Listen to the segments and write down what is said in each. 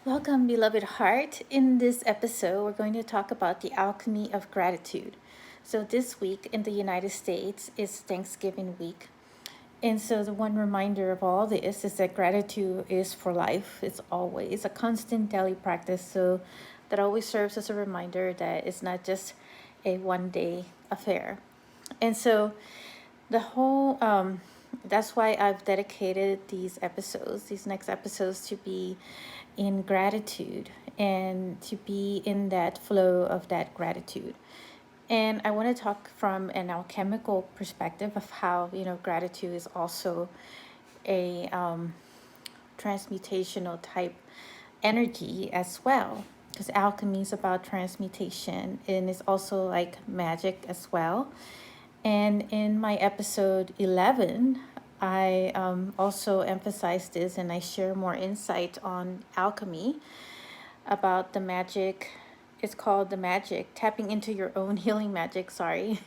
Welcome, beloved heart. In this episode, we're going to talk about the alchemy of gratitude. So, this week in the United States is Thanksgiving week. And so, the one reminder of all this is that gratitude is for life. It's always a constant daily practice. So, that always serves as a reminder that it's not just a one day affair. And so, the whole that's why I've dedicated these next episodes, to be in gratitude and to be in that flow of that gratitude. And I want to talk from an alchemical perspective of how, gratitude is also a transmutational type energy as well. Because alchemy is about transmutation and it's also like magic as well. And in my episode 11, I also emphasize this and I share more insight on alchemy about the magic. It's called the magic, tapping into your own healing magic. Sorry.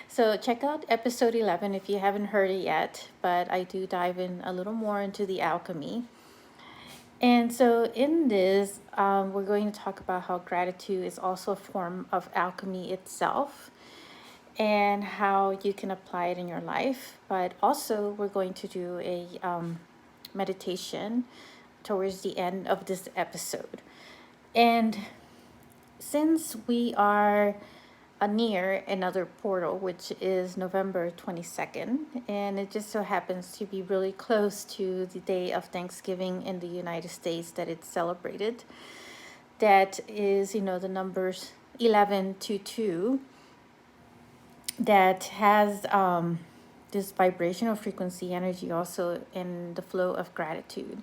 So check out episode 11 if you haven't heard it yet, but I do dive in a little more into the alchemy. And so in this, we're going to talk about how gratitude is also a form of alchemy itself and how you can apply it in your life. But also, we're going to do a meditation towards the end of this episode. And since we are near another portal, which is November 22nd, and it just so happens to be really close to the day of Thanksgiving in the United States that it's celebrated, that is, the numbers 11 to 2, that has this vibrational frequency energy also in the flow of gratitude,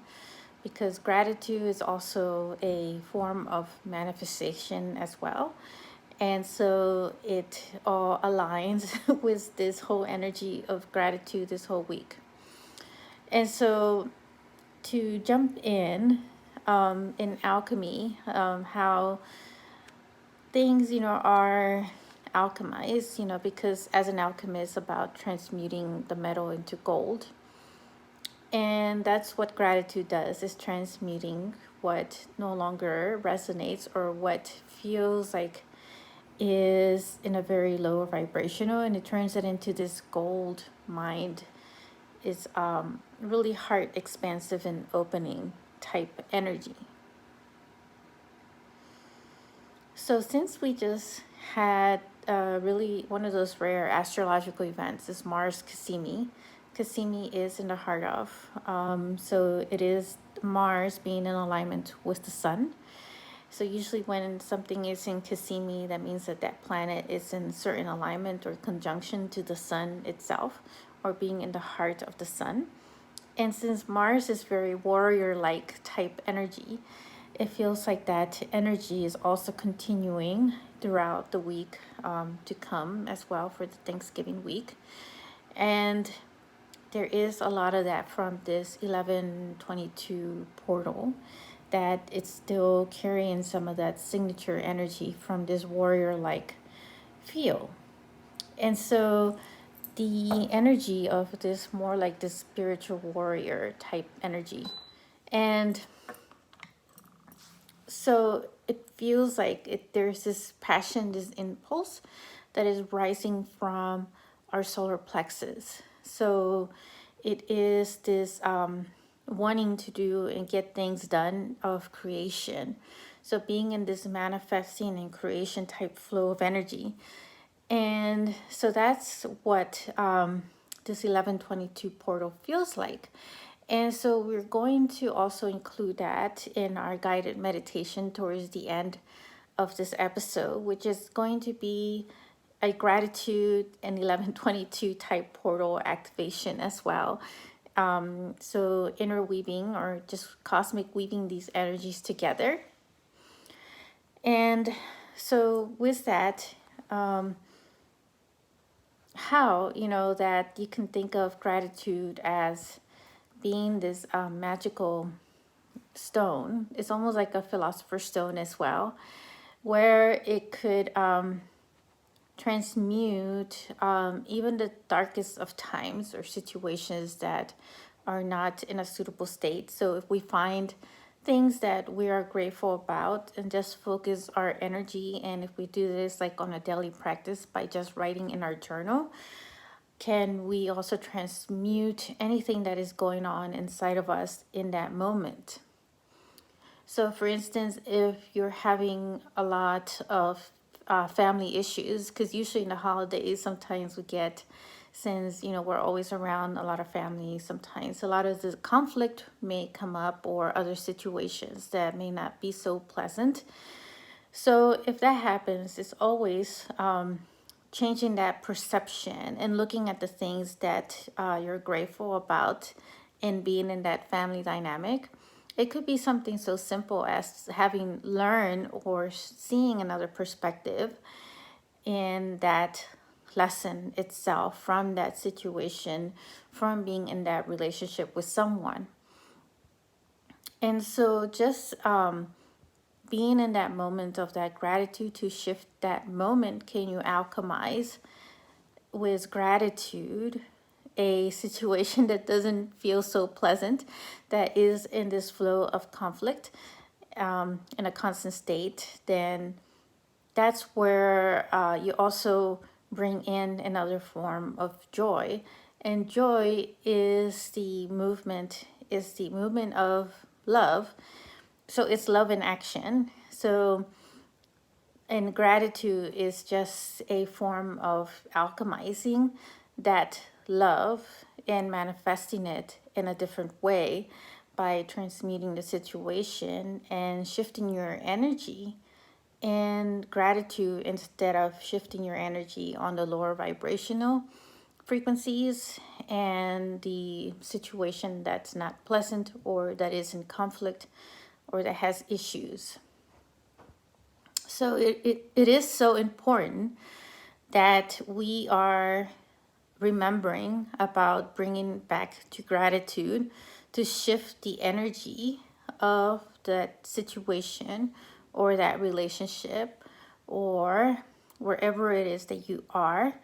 because gratitude is also a form of manifestation as well. And so it all aligns with this whole energy of gratitude this whole week. And so to jump in alchemy, how things, are alchemized, because as an alchemist, about transmuting the metal into gold. And that's what gratitude does, is transmuting what no longer resonates or what feels like is in a very low vibrational, and it turns it into this gold mind. It's really heart expansive and opening type energy. So since we just had really one of those rare astrological events, is Mars Cassimi. Cassimi is in the heart of. So it is Mars being in alignment with the sun. So usually when something is in Cassimi, that means that that planet is in certain alignment or conjunction to the sun itself, or being in the heart of the sun. And since Mars is very warrior-like type energy, it feels like that energy is also continuing throughout the week to come as well, for the Thanksgiving week. And there is a lot of that from this 1122 portal, that it's still carrying some of that signature energy from this warrior-like feel. And so the energy of this more like this spiritual warrior type energy. And so it feels like there's this passion, this impulse that is rising from our solar plexus. So it is this wanting to do and get things done of creation. So being in this manifesting and creation type flow of energy. And so that's what this 1122 portal feels like. And so we're going to also include that in our guided meditation towards the end of this episode, which is going to be a gratitude and 1122 type portal activation as well. So interweaving or just cosmic weaving these energies together. And so with that, how, that you can think of gratitude as being this magical stone. It's almost like a philosopher's stone as well, where it could transmute even the darkest of times or situations that are not in a suitable state. So if we find things that we are grateful about and just focus our energy. And if we do this like on a daily practice by just writing in our journal, can we also transmute anything that is going on inside of us in that moment? So, for instance, if you're having a lot of family issues, because usually in the holidays, sometimes we get, since we're always around a lot of family, sometimes a lot of the conflict may come up or other situations that may not be so pleasant. So, if that happens, it's always changing that perception and looking at the things that you're grateful about and being in that family dynamic. It could be something so simple as having learned or seeing another perspective in that lesson itself from that situation, from being in that relationship with someone. And so just being in that moment of that gratitude to shift that moment, can you alchemize with gratitude a situation that doesn't feel so pleasant, that is in this flow of conflict in a constant state, then that's where you also bring in another form of joy. And joy is the movement of love. So it's love in action. So, and gratitude is just a form of alchemizing that love and manifesting it in a different way by transmuting the situation and shifting your energy and gratitude, instead of shifting your energy on the lower vibrational frequencies and the situation that's not pleasant or that is in conflict or that has issues. So it is so important that we are remembering about bringing back to gratitude to shift the energy of that situation or that relationship or wherever it is that you are,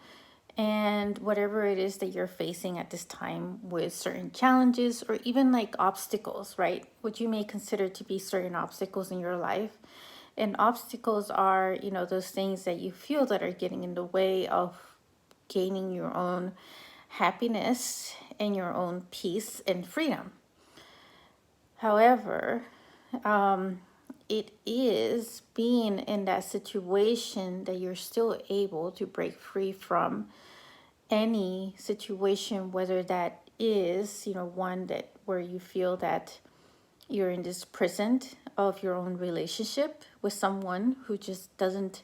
and whatever it is that you're facing at this time with certain challenges or even like obstacles, right? What you may consider to be certain obstacles in your life. And obstacles are, those things that you feel that are getting in the way of gaining your own happiness and your own peace and freedom. However, it is being in that situation that you're still able to break free from any situation, whether that is, one that where you feel that you're in this prison of your own relationship with someone who just doesn't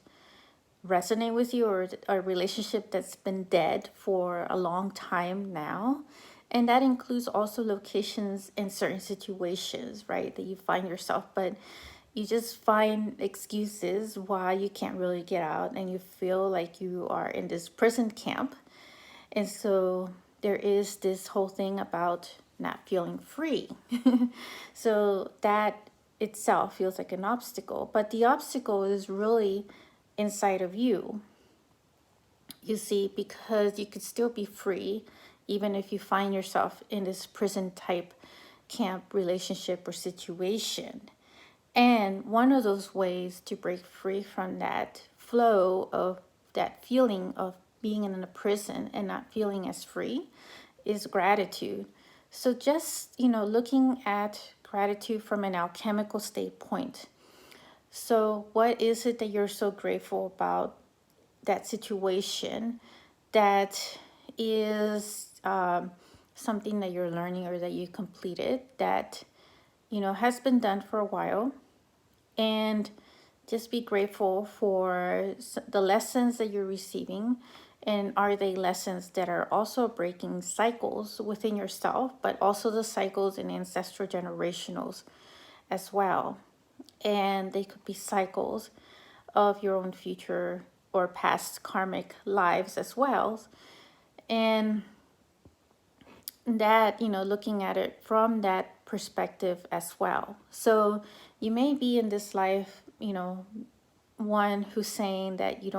resonate with you, or a relationship that's been dead for a long time now. And that includes also locations in certain situations, right, that you find yourself, but you just find excuses why you can't really get out and you feel like you are in this prison camp. And so there is this whole thing about not feeling free. So that itself feels like an obstacle, but the obstacle is really inside of you. You see, because you could still be free even if you find yourself in this prison type camp relationship or situation. And one of those ways to break free from that flow of that feeling of being in a prison and not feeling as free is gratitude. So just, looking at gratitude from an alchemical state point. So what is it that you're so grateful about that situation that is something that you're learning or that you completed that, has been done for a while? And just be grateful for the lessons that you're receiving. And are they lessons that are also breaking cycles within yourself, but also the cycles in ancestral generationals as well? And they could be cycles of your own future or past karmic lives as well. And that, looking at it from that perspective as well. So you may be in this life, one who's saying that you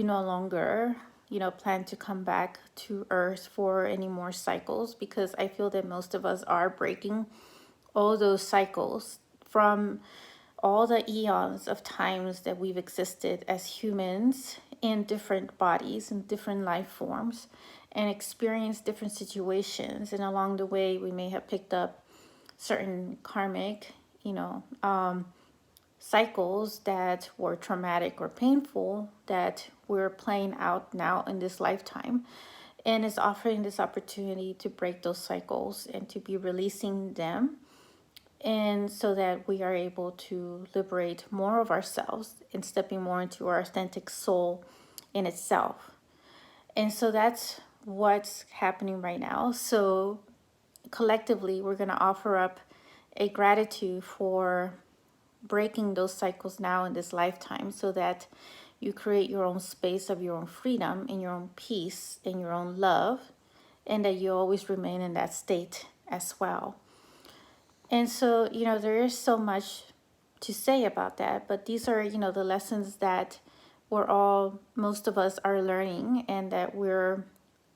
no longer, plan to come back to earth for any more cycles, because I feel that most of us are breaking all those cycles from all the eons of times that we've existed as humans in different bodies and different life forms and experienced different situations. And along the way, we may have picked up certain karmic, cycles that were traumatic or painful that we're playing out now in this lifetime. And it's offering this opportunity to break those cycles and to be releasing them, and so that we are able to liberate more of ourselves and stepping more into our authentic soul in itself. And so that's what's happening right now. So collectively, we're going to offer up a gratitude for breaking those cycles now in this lifetime, so that you create your own space of your own freedom and your own peace and your own love, and that you always remain in that state as well. And so, there is so much to say about that, but these are, the lessons that most of us are learning, and that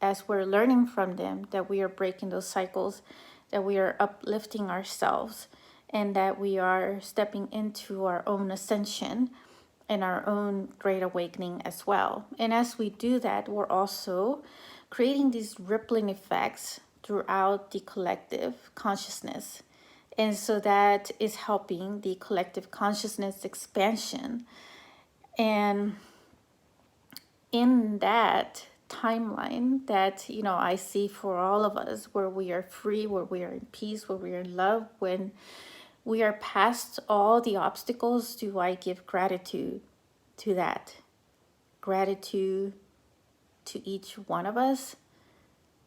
as we're learning from them, that we are breaking those cycles, that we are uplifting ourselves, and that we are stepping into our own ascension and our own great awakening as well. And as we do that, we're also creating these rippling effects throughout the collective consciousness. And so that is helping the collective consciousness expansion. And in that timeline that, I see for all of us, where we are free, where we are in peace, where we are in love, when we are past all the obstacles, do I give gratitude to that? Gratitude to each one of us,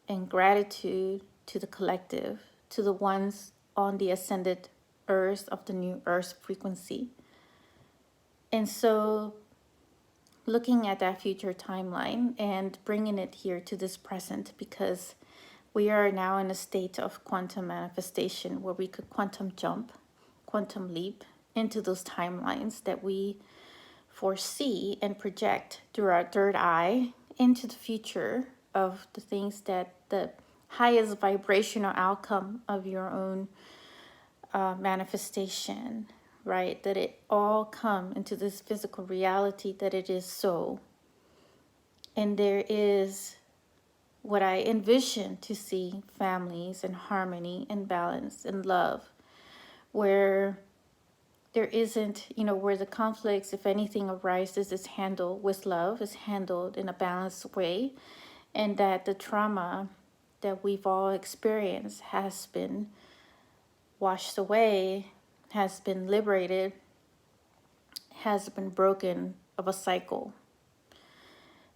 and gratitude to the collective, to the ones on the ascended earth of the new earth frequency. And so looking at that future timeline and bringing it here to this present, because we are now in a state of quantum manifestation where we could quantum jump, quantum leap into those timelines that we foresee and project through our third eye into the future of the things that the highest vibrational outcome of your own manifestation, right? That it all come into this physical reality, that it is so. And there is what I envision to see: families and harmony and balance and love, where there isn't, where the conflicts, if anything arises, is handled with love, is handled in a balanced way, and that the trauma that we've all experienced has been washed away, has been liberated, has been broken of a cycle.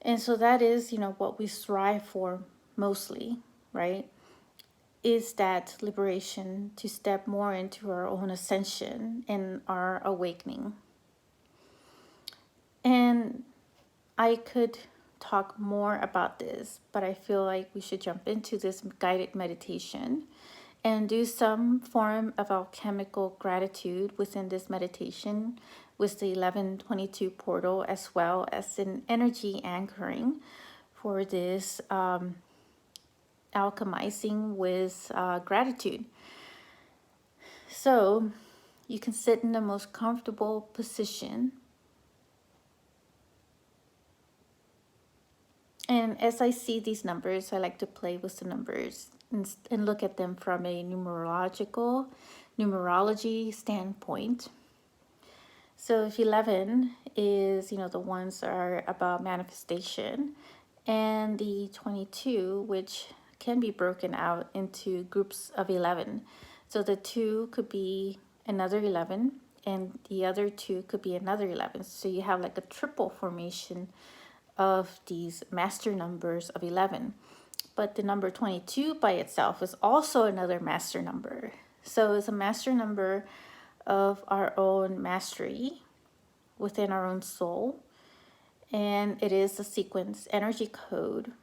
And so that is, what we strive for mostly, right? Is that liberation, to step more into our own ascension and our awakening. And I could talk more about this, but I feel like we should jump into this guided meditation and do some form of alchemical gratitude within this meditation with the 1122 portal, as well as an energy anchoring for this alchemizing with gratitude. So you can sit in the most comfortable position. And as I see these numbers, I like to play with the numbers and look at them from a numerology standpoint. So if 11 is, the ones are about manifestation, and the 22, which can be broken out into groups of 11. So the 2 could be another 11, and the other 2 could be another 11. So you have like a triple formation of these master numbers of 11. But the number 22 by itself is also another master number. So it's a master number of our own mastery within our own soul. And it is a sequence energy code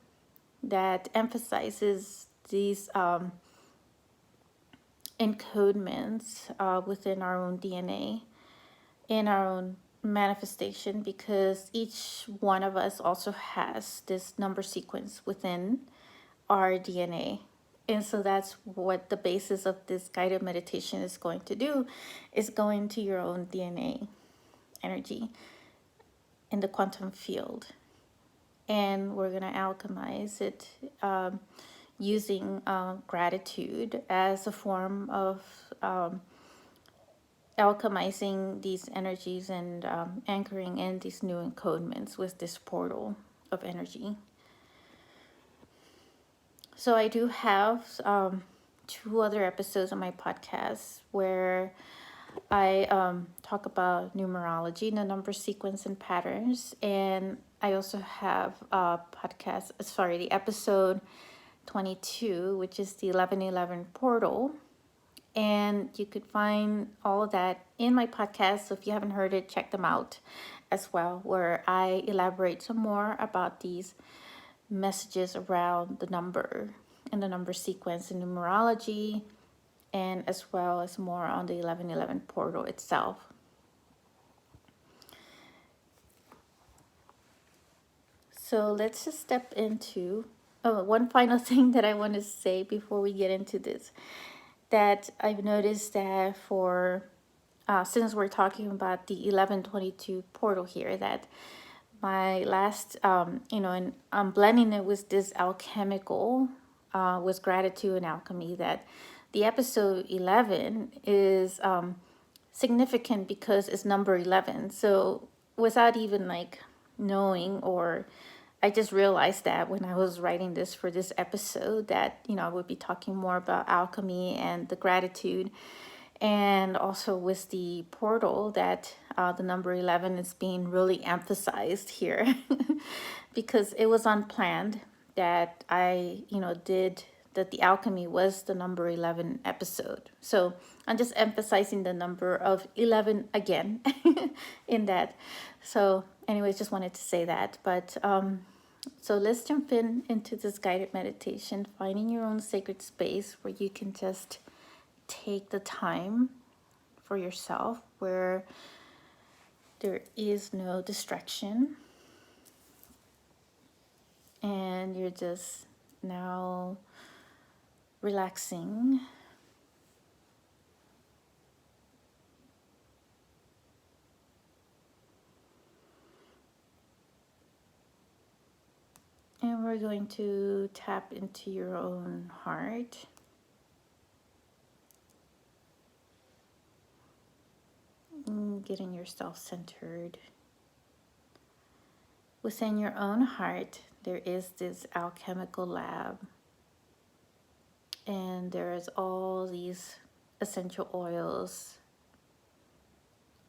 that emphasizes these encodements within our own DNA, in our own manifestation, because each one of us also has this number sequence within our DNA. And so that's what the basis of this guided meditation is going to do, is go into your own DNA energy in the quantum field. And we're going to alchemize it using gratitude as a form of alchemizing these energies and anchoring in these new encodements with this portal of energy. So I do have 2 other episodes on my podcast where I talk about numerology, the number sequence and patterns. And I also have a podcast, the episode 22, which is the 1111 portal. And you could find all of that in my podcast. So if you haven't heard it, check them out as well, where I elaborate some more about these messages around the number and the number sequence and numerology, and as well as more on the 1111 portal itself. So let's just step into one final thing that I want to say before we get into this, that I've noticed that for since we're talking about the 1122 portal here, that my last and I'm blending it with this alchemical with gratitude and alchemy, that the episode 11 is significant because it's number 11. So without even like knowing, or I just realized that when I was writing this for this episode, that I would be talking more about alchemy and the gratitude, and also with the portal, that the number 11 is being really emphasized here because it was unplanned that I did that. The alchemy was the number 11 episode, so I'm just emphasizing the number of 11 again in that. So anyways, just wanted to say that. But so let's jump into this guided meditation, finding your own sacred space where you can just take the time for yourself, where there is no distraction, and you're just now relaxing. And we're going to tap into your own heart. Getting yourself centered. Within your own heart, there is this alchemical lab. And there's all these essential oils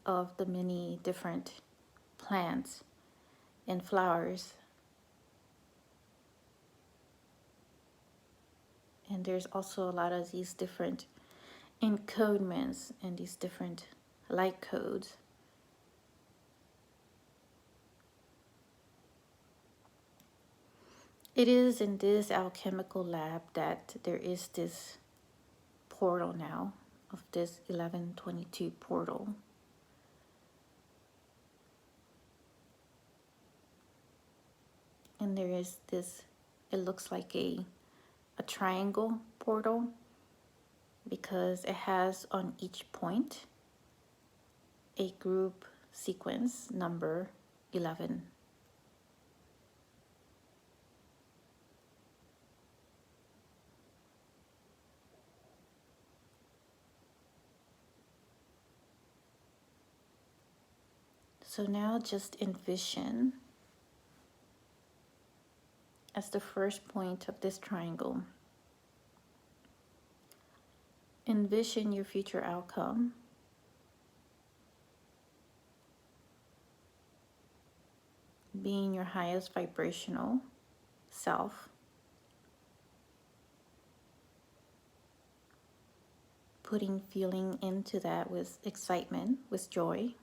of the many different plants and flowers. And there's also a lot of these different encodements and these different light codes. It is in this alchemical lab that there is this portal now, of this 1122 portal. And there is this, it looks like a triangle portal, because it has on each point a group sequence number 11. So now just envision, as the first point of this triangle, envision your future outcome. Being your highest vibrational self. Putting feeling into that with excitement, with joy.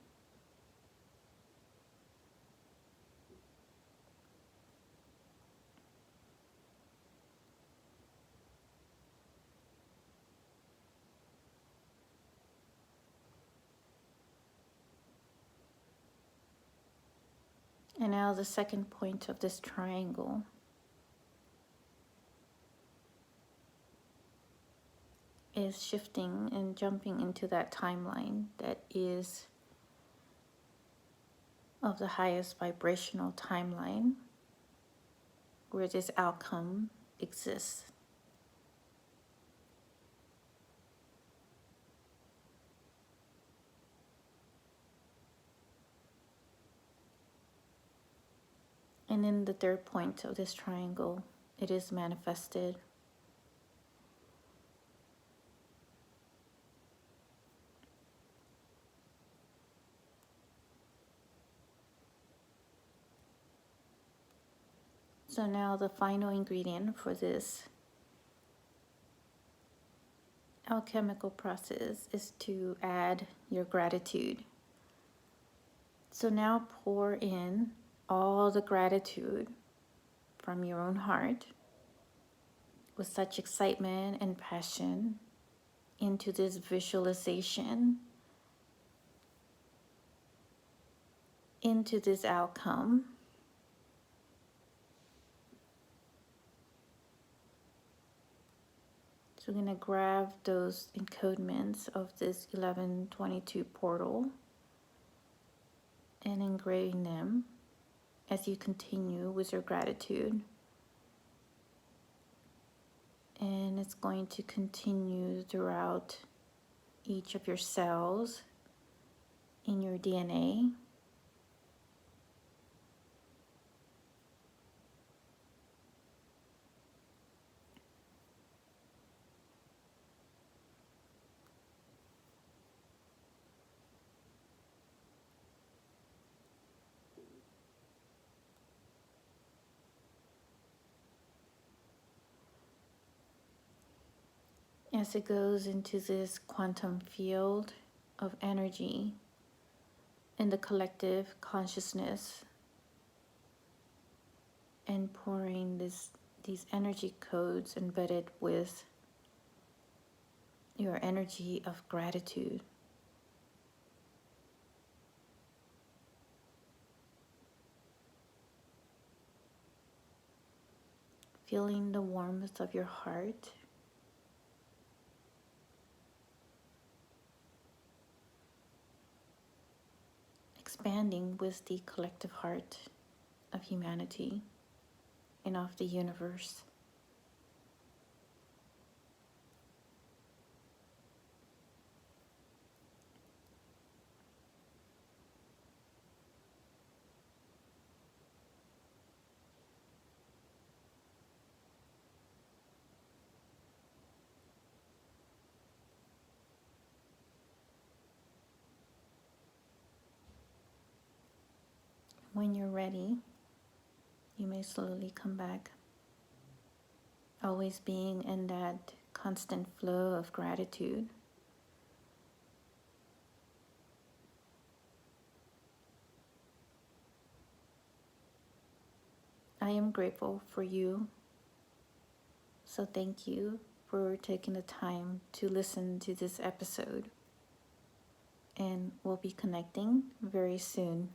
And now the second point of this triangle. is shifting and jumping into that timeline that is of the highest vibrational timeline where this outcome exists. And in the third point of this triangle, it is manifested. So now the final ingredient for this alchemical process is to add your gratitude. So now pour in all the gratitude from your own heart with such excitement and passion into this visualization, into this outcome. So we're going to grab those encodements of this 1122 portal and engraving them as you continue with your gratitude. And it's going to continue throughout each of your cells in your DNA. As it goes into this quantum field of energy in the collective consciousness and pouring these energy codes embedded with your energy of gratitude. Feeling the warmth of your heart. Expanding with the collective heart of humanity and of the universe. When you're ready, you may slowly come back, always being in that constant flow of gratitude. I am grateful for you, so thank you for taking the time to listen to this episode, and we'll be connecting very soon.